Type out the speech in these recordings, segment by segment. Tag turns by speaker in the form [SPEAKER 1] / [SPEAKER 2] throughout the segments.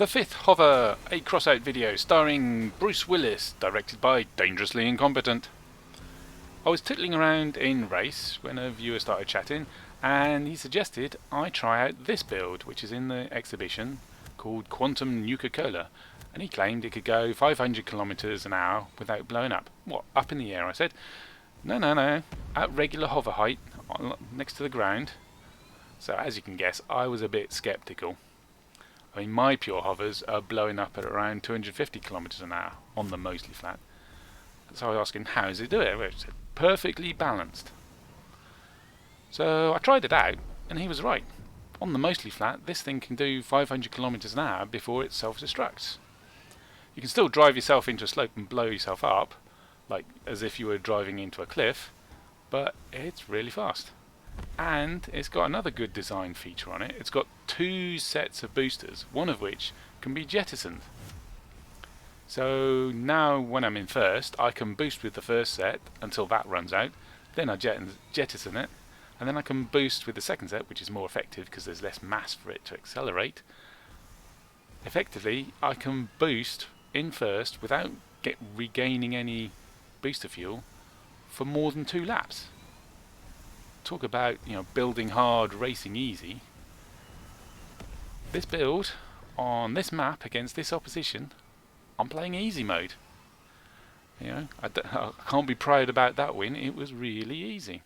[SPEAKER 1] The Fifth Hover, a Crossout video starring Bruce Willis, directed by Dangerously Incompetent. I was tiddling around in Race when a viewer started chatting, and he suggested I try out this build, which is in the exhibition, called Quantum Nuka-Cola, and he claimed it could go 500 kilometers an hour without blowing up. What, up in the air? I said, no, at regular hover height, next to the ground. So as you can guess, I was a bit sceptical. I mean, my pure hovers are blowing up at around 250 kilometers an hour on the mostly flat. So I was asking, how does it do it? Well, it said, perfectly balanced. So I tried it out, and he was right. On the mostly flat, this thing can do 500 kilometers an hour before it self-destructs. You can still drive yourself into a slope and blow yourself up, like as if you were driving into a cliff, but it's really fast. And it's got another good design feature on it. It's got two sets of boosters, one of which can be jettisoned. So now when I'm in first, I can boost with the first set until that runs out, then I jettison it, and then I can boost with the second set, which is more effective because there's less mass for it to accelerate. Effectively, I can boost in first without regaining any booster fuel for more than 2 laps. Talk about, building hard, racing easy. This build on this map against this opposition, I'm playing easy mode. I can't be proud about that win. It was really easy.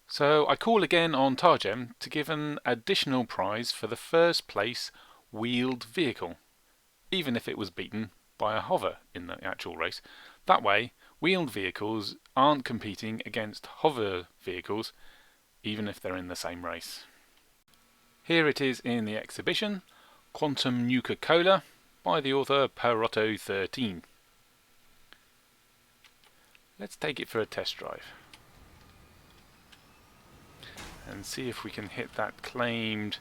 [SPEAKER 1] So I call again on Targem to give an additional prize for the first place wheeled vehicle, even if it was beaten by a hover in the actual race. That way, wheeled vehicles aren't competing against hover vehicles, even if they're in the same race. Here it is in the exhibition, Quantum Nuka-Cola, by the author Perotto13. Let's take it for a test drive and see if we can hit that claimed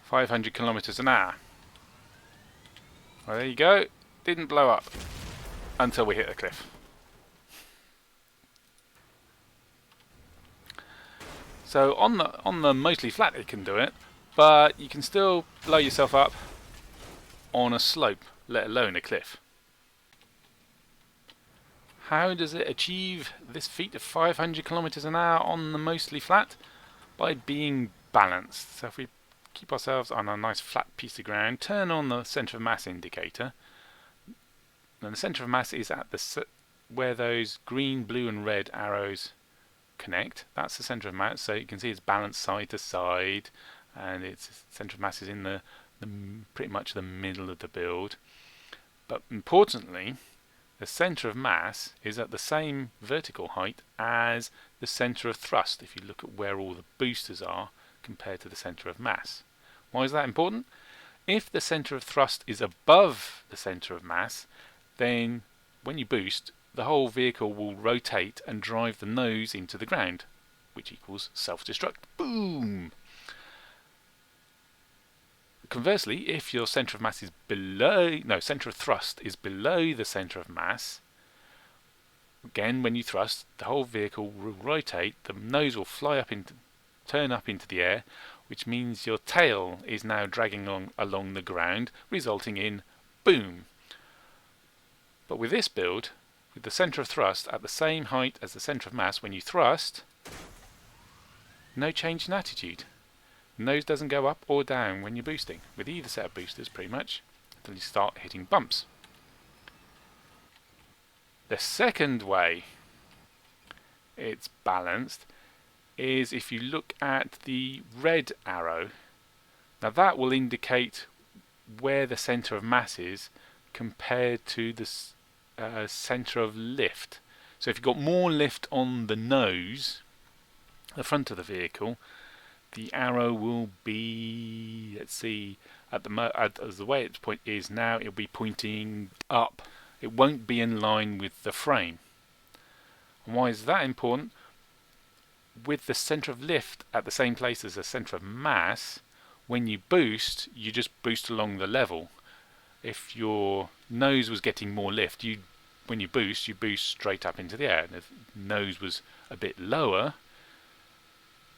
[SPEAKER 1] 500 kilometers an hour. Well, there you go, didn't blow up until we hit a cliff. So on the mostly flat it can do it, but you can still blow yourself up on a slope, let alone a cliff. How does it achieve this feat of 500 kilometers an hour on the mostly flat? By being balanced. So if we keep ourselves on a nice flat piece of ground, turn on the center of mass indicator, and the center of mass is at where those green, blue and red arrows connect. That's the center of mass, so you can see it's balanced side to side, and its center of mass is in the pretty much the middle of the build. But importantly, the center of mass is at the same vertical height as the center of thrust, if you look at where all the boosters are compared to the center of mass. Why is that important? If the center of thrust is above the center of mass, then when you boost, the whole vehicle will rotate and drive the nose into the ground, which equals self-destruct. Boom! Conversely, if your center of mass is center of thrust is below the center of mass, again, when you thrust, the whole vehicle will rotate, the nose will turn up into the air, which means your tail is now dragging along the ground, resulting in boom. But with this build, with the center of thrust at the same height as the center of mass, when you thrust, no change in attitude. Nose doesn't go up or down when you're boosting, with either set of boosters pretty much, until you start hitting bumps. The second way it's balanced is if you look at the red arrow. Now that will indicate where the center of mass is compared to the center of lift. So if you've got more lift on the nose, the front of the vehicle, the arrow will be, let's see, as the way its point is now, it'll be pointing up. It won't be in line with the frame. And why is that important? With the center of lift at the same place as the center of mass, when you boost, you just boost along the level. If your nose was getting more lift, when you boost straight up into the air. And if the nose was a bit lower,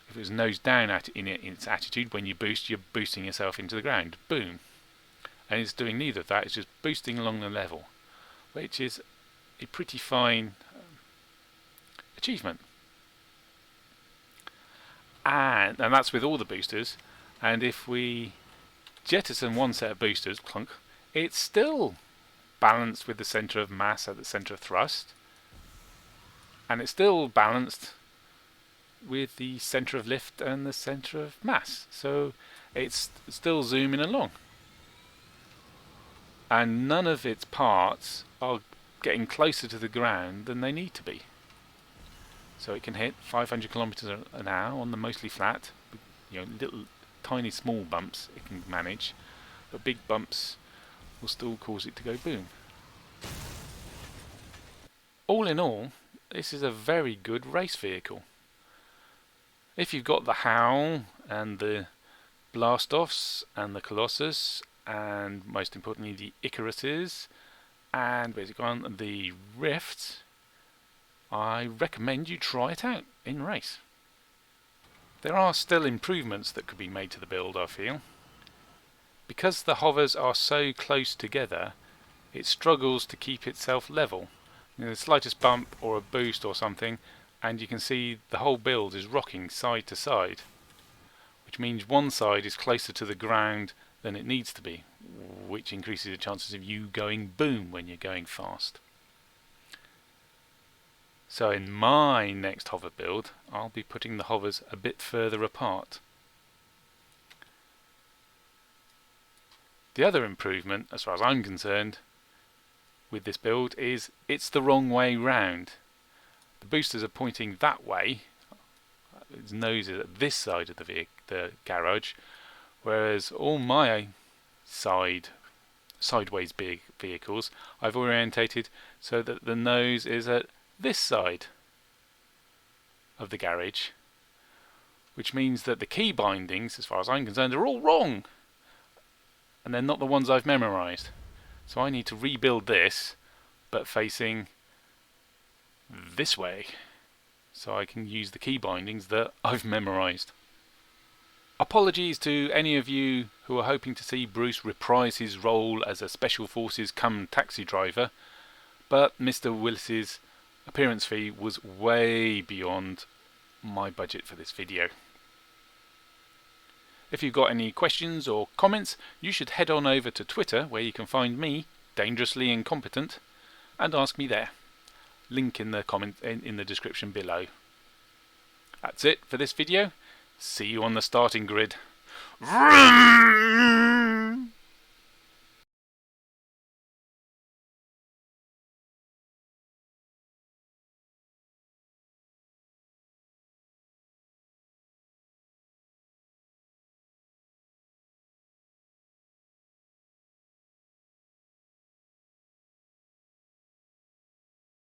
[SPEAKER 1] if it was nose down in its attitude, when you boost, you're boosting yourself into the ground. Boom. and it's doing neither of that. It's just boosting along the level, which is a pretty fine achievement. And that's with all the boosters. And if we jettison one set of boosters, clunk, it's still balanced with the centre of mass at the centre of thrust, and it's still balanced with the centre of lift and the centre of mass, so it's still zooming along, and none of its parts are getting closer to the ground than they need to be. So it can hit 500 kilometers an hour on the mostly flat, little tiny small bumps it can manage, but big bumps will still cause it to go boom. All in all, this is a very good race vehicle. If you've got the Howl and the Blastoffs and the Colossus, and most importantly the Icaruses, and where's it gone, the Rift, I recommend you try it out in race. There are still improvements that could be made to the build, I feel. Because the hovers are so close together, it struggles to keep itself level. The slightest bump or a boost or something, and you can see the whole build is rocking side to side, which means one side is closer to the ground than it needs to be, which increases the chances of you going boom when you're going fast. So in my next hover build, I'll be putting the hovers a bit further apart. The other improvement, as far as I'm concerned, with this build is it's the wrong way round. The boosters are pointing that way, its nose is at this side of the garage, whereas all my sideways big vehicles I've orientated so that the nose is at this side of the garage, which means that the key bindings, as far as I'm concerned, are all wrong, and they're not the ones I've memorized. So I need to rebuild this, but facing this way, so I can use the key bindings that I've memorized. Apologies to any of you who are hoping to see Bruce reprise his role as a Special Forces cum taxi driver, but Mr. Willis's appearance fee was way beyond my budget for this video. If you've got any questions or comments, you should head on over to Twitter, where you can find me, Dangerously Incompetent, and ask me there. Link in the description below. That's it for this video. See you on the starting grid.